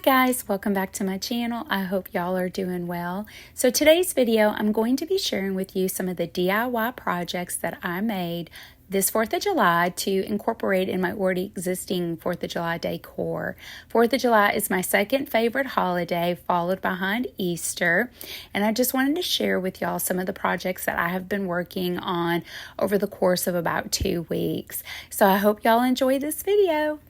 guys, welcome back to my channel. I hope y'all are doing well. So today's video, I'm going to be sharing with you some of the DIY projects that I made this 4th of July to incorporate in my already existing 4th of July decor. 4th of July is my second favorite holiday, followed behind Easter. And I just wanted to share with y'all some of the projects that I have been working on over the course of about 2 weeks. So I hope y'all enjoy this video.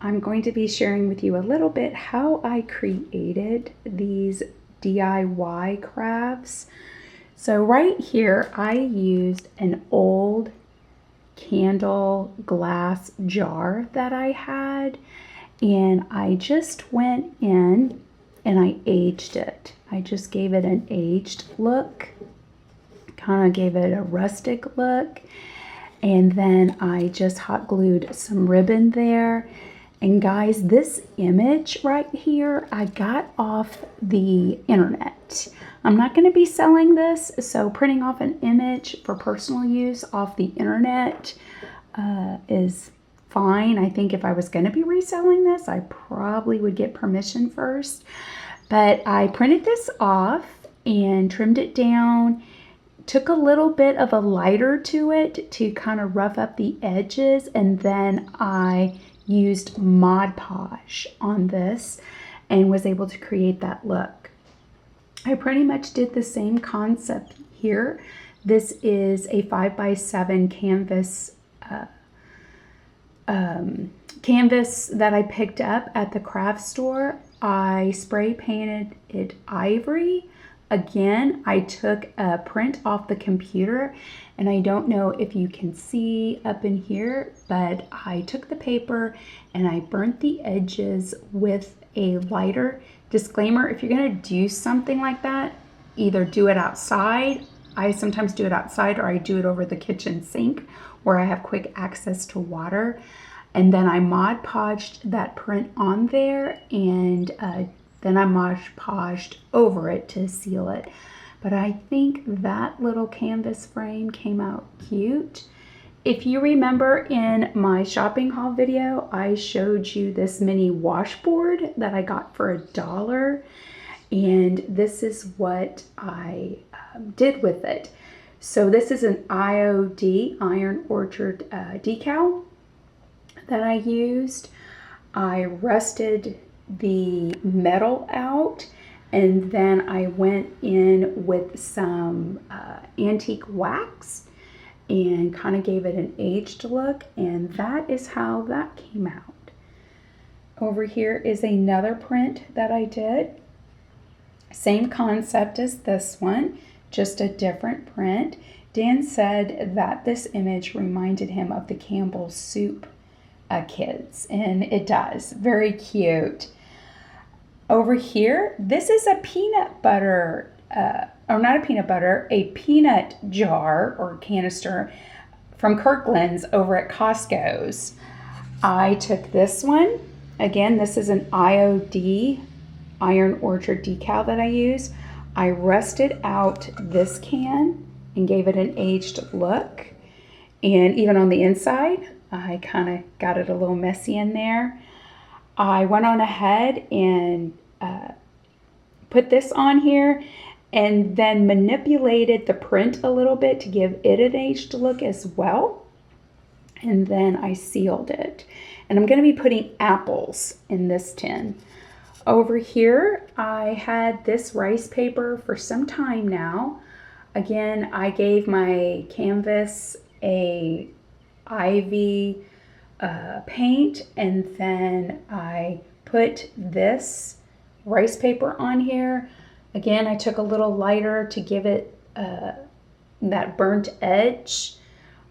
I'm going to be sharing with you a little bit how I created these DIY crafts. So right here, I used an old candle glass jar that I had, and I just went in and I aged it. I just gave it an aged look, kind of gave it a rustic look, and then I just hot glued some ribbon there. And guys, this image right here, I got off the internet. I'm not going to be selling this, so printing off an image for personal use off the internet is fine. I think if I was going to be reselling this, I probably would get permission first. But I printed this off and trimmed it down. Took a little bit of a lighter to it to kind of rough up the edges, and then I used Mod Podge on this and was able to create that look. I pretty much did the same concept here. This is a 5x7 canvas canvas that I picked up at the craft store. I spray painted it ivory. Again, I took a print off the computer, and I don't know if you can see up in here, but I took the paper and I burnt the edges with a lighter. Disclaimer, if you're going to do something like that, either do it outside. I sometimes do it outside, or I do it over the kitchen sink where I have quick access to water. And then I Mod Podged that print on there, and then I Mod Podged over it to seal it. But I think that little canvas frame came out cute. If you remember in my shopping haul video, I showed you this mini washboard that I got for $1. And this is what I did with it. So this is an IOD, Iron Orchard decal that I used. I rusted the metal out, and then I went in with some antique wax and kind of gave it an aged look, and that is how that came out. Over here is another print that I did. Same concept as this one, just a different print. Dan said that this image reminded him of the Campbell's Soup kids, and it does. Very cute. Over here, this is a peanut butter, or not a peanut butter, a peanut jar or canister from Kirkland's over at Costco's. I took this one. Again, this is an IOD, Iron Orchard decal that I use. I rusted out this can and gave it an aged look. And even on the inside, I kind of got it a little messy in there. I went on ahead and put this on here, and then manipulated the print a little bit to give it an aged look as well. And then I sealed it. And I'm going to be putting apples in this tin. Over here, I had this rice paper for some time now. Again, I gave my canvas a ivy paint, and then I put this rice paper on here. Again, I took a little lighter to give it that burnt edge.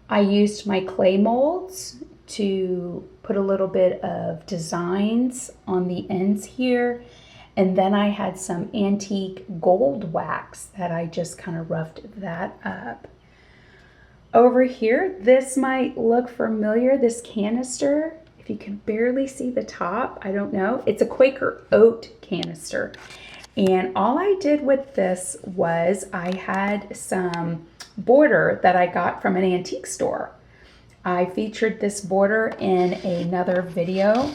I used my clay molds to put a little bit of designs on the ends here. And then I had some antique gold wax that I just kind of roughed that up. Over here, this might look familiar, this canister. If you can barely see the top, I don't know. It's a Quaker Oat canister. And all I did with this was I had some border that I got from an antique store. I featured this border in another video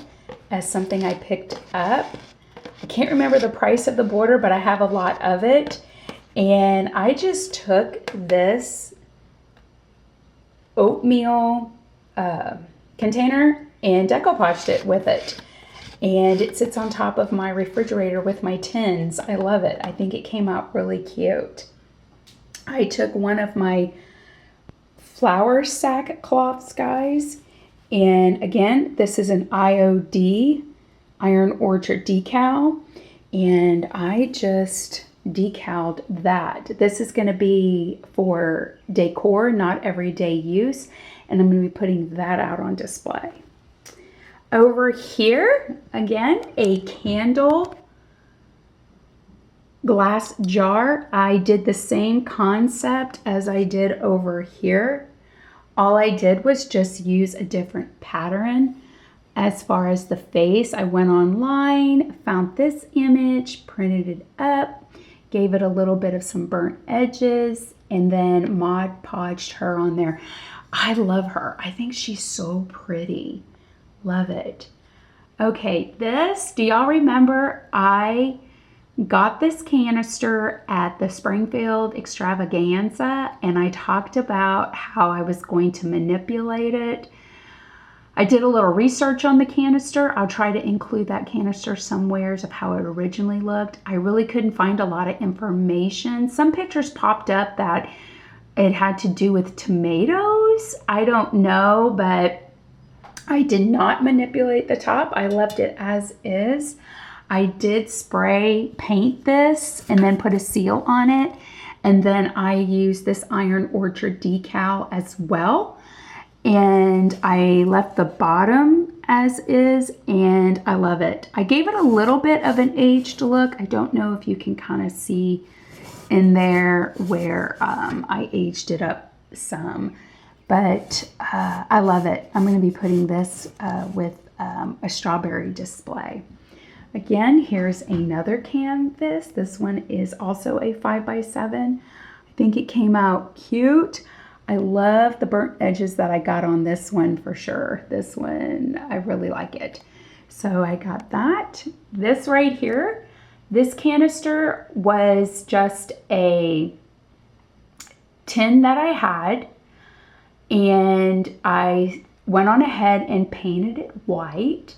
as something I picked up. I can't remember the price of the border, but I have a lot of it. And I just took this oatmeal container and decoupaged it with it. And it sits on top of my refrigerator with my tins. I love it. I think it came out really cute. I took one of my flour sack cloths, guys. And again, this is an IOD, Iron Orchard decal. And I just decaled that. This is going to be for decor, not everyday use. And I'm going to be putting that out on display. Over here, again, a candle glass jar. I did the same concept as I did over here. All I did was just use a different pattern. As far as the face, I went online, found this image, printed it up, gave it a little bit of some burnt edges, and then Mod Podged her on there. I love her. I think she's so pretty. Love it. Okay, this, do y'all remember I got this canister at the Springfield Extravaganza, and I talked about how I was going to manipulate it. I did a little research on the canister. I'll try to include that canister somewheres of how it originally looked. I really couldn't find a lot of information. Some pictures popped up that it had to do with tomatoes. I don't know, but I did not manipulate the top. I left it as is. I did spray paint this and then put a seal on it. And then I used this Iron Orchard decal as well. And I left the bottom as is, and I love it. I gave it a little bit of an aged look. I don't know if you can kind of see in there where I aged it up some. But I love it. I'm going to be putting this with a strawberry display. Again, here's another canvas. This one is also a 5x7. I think it came out cute. I love the burnt edges that I got on this one for sure. This one, I really like it. So I got that. This right here, this canister was just a tin that I had. And I went on ahead and painted it white.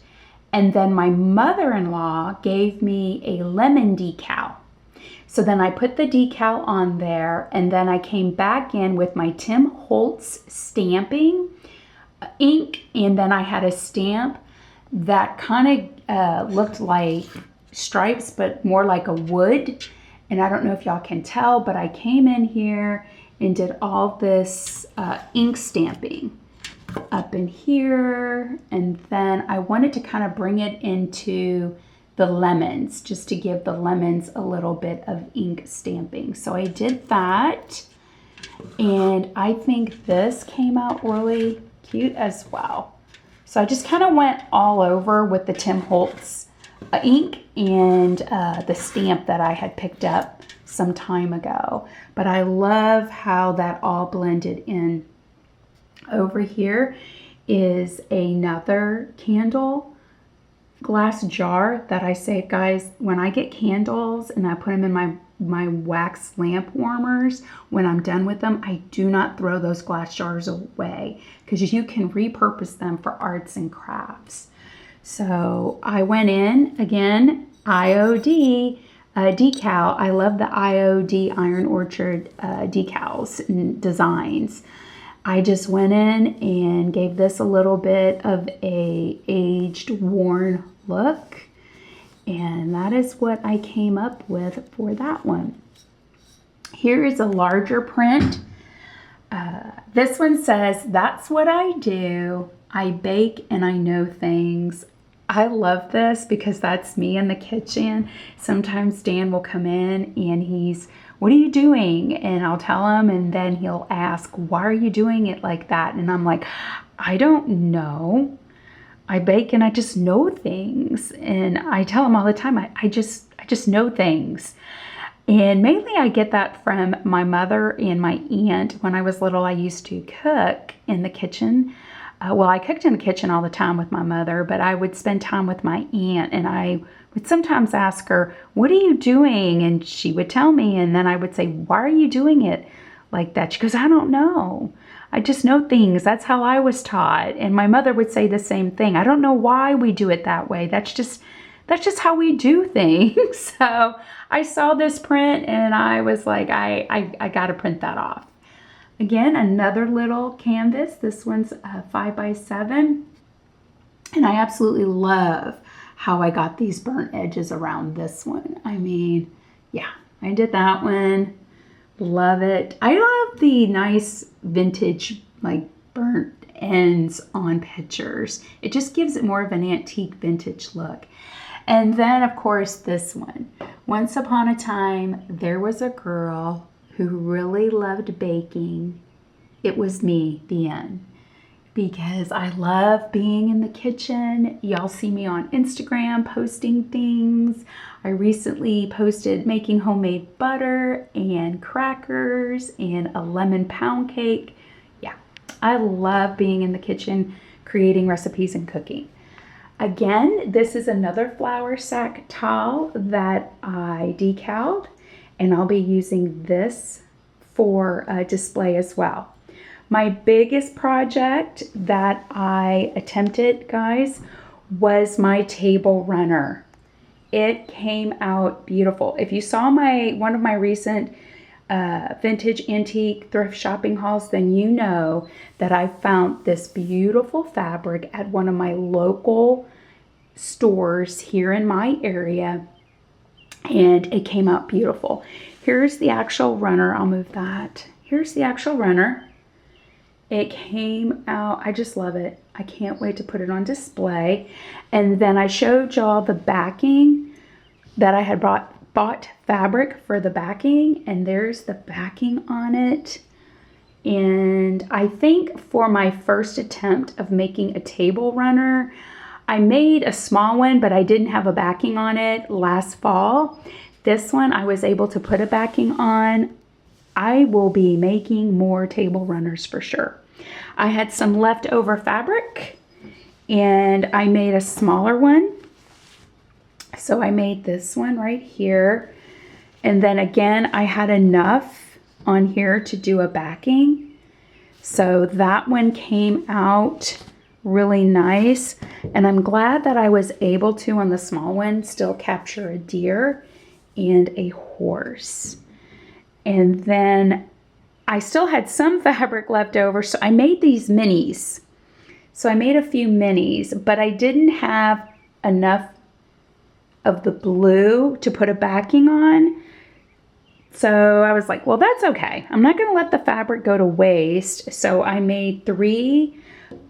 And then my mother-in-law gave me a lemon decal. So then I put the decal on there, and then I came back in with my Tim Holtz stamping ink, and then I had a stamp that kind of looked like stripes, but more like a wood. And I don't know if y'all can tell, but I came in here and did all this ink stamping up in here, and then I wanted to kind of bring it into the lemons, just to give the lemons a little bit of ink stamping. So I did that, and I think this came out really cute as well. So I just kind of went all over with the Tim Holtz ink and the stamp that I had picked up some time ago. But I love how that all blended in. Over here is another candle glass jar that I say, guys, when I get candles and I put them in my my wax lamp warmers, when I'm done with them, I do not throw those glass jars away because you can repurpose them for arts and crafts. So I went in, again, IOD decal. I love the IOD Iron Orchard decals and designs. I just went in and gave this a little bit of a aged, worn look. And that is what I came up with for that one. Here is a larger print. This one says, "That's what I do. I bake and I know things." I love this because that's me in the kitchen. Sometimes Dan will come in and he's, "What are you doing?" And I'll tell him, and then he'll ask, "Why are you doing it like that?" And I'm like, "I don't know. I bake and I just know things." And I tell him all the time, I just know things. And mainly I get that from my mother and my aunt. When I was little, I used to cook in the kitchen. Well, I cooked in the kitchen all the time with my mother, but I would spend time with my aunt, and I would sometimes ask her, "What are you doing?" And she would tell me, and then I would say, "Why are you doing it like that?" She goes, "I don't know. I just know things. That's how I was taught." And my mother would say the same thing. "I don't know why we do it that way. That's just how we do things." So I saw this print and I was like, I got to print that off. Again, another little canvas. This one's 5x7. And I absolutely love how I got these burnt edges around this one. I mean, yeah, I did that one. Love it. I love the nice vintage, like burnt ends on pictures. It just gives it more of an antique vintage look. And then, of course, this one. Once upon a time, there was a girl who really loved baking. It was me, the end. Because I love being in the kitchen. Y'all see me on Instagram posting things. I recently posted making homemade butter and crackers and a lemon pound cake. Yeah, I love being in the kitchen, creating recipes and cooking. Again, this is another flour sack towel that I decaled, and I'll be using this for a display as well. My biggest project that I attempted, guys, was my table runner. It came out beautiful. If you saw one of my recent vintage antique thrift shopping hauls, then you know that I found this beautiful fabric at one of my local stores here in my area, and it came out beautiful. Here's the actual runner. I'll move that. Here's the actual runner. It came out, I just love it. I can't wait to put it on display. And then I showed y'all the backing that I had bought fabric for the backing, and there's the backing on it. And I think for my first attempt of making a table runner, I made a small one, but I didn't have a backing on it last fall. This one I was able to put a backing on. I will be making more table runners for sure. I had some leftover fabric and I made a smaller one. So I made this one right here. And then again, I had enough on here to do a backing. So that one came out really nice. And I'm glad that I was able to, on the small one, still capture a deer and a horse. And then I still had some fabric left over, so I made these minis. So I made a few minis, but I didn't have enough of the blue to put a backing on. So I was like, well, that's okay. I'm not going to let the fabric go to waste. So I made 3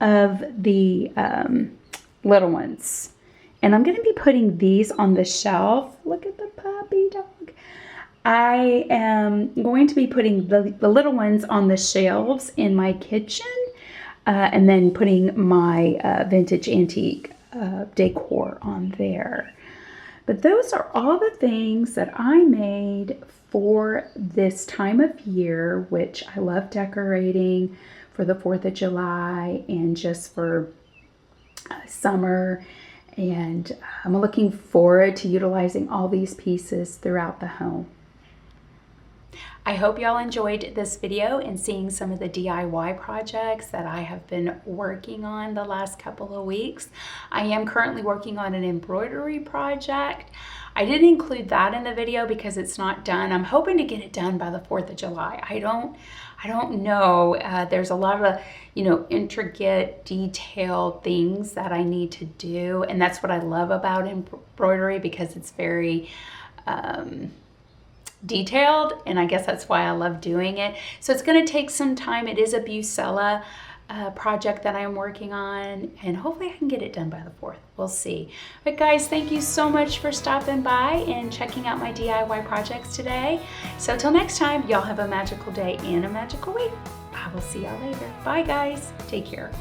of the little ones. And I'm going to be putting these on the shelf. Look at the puppy dog. I am going to be putting the little ones on the shelves in my kitchen, and then putting my vintage antique decor on there. But those are all the things that I made for this time of year, which I love decorating for the 4th of July and just for summer. And I'm looking forward to utilizing all these pieces throughout the home. I hope y'all enjoyed this video and seeing some of the DIY projects that I have been working on the last couple of weeks. I am currently working on an embroidery project. I didn't include that in the video because it's not done. I'm hoping to get it done by the 4th of July. I don't know. There's a lot of, intricate, detailed things that I need to do. And that's what I love about embroidery, because it's very detailed, and I guess that's why I love doing it. So it's going to take some time. It is a Bucella project that I'm working on, and hopefully I can get it done by the 4th. We'll see. But guys, thank you so much for stopping by and checking out my DIY projects today. So till next time, y'all have a magical day and a magical week. I will see y'all later. Bye guys. Take care.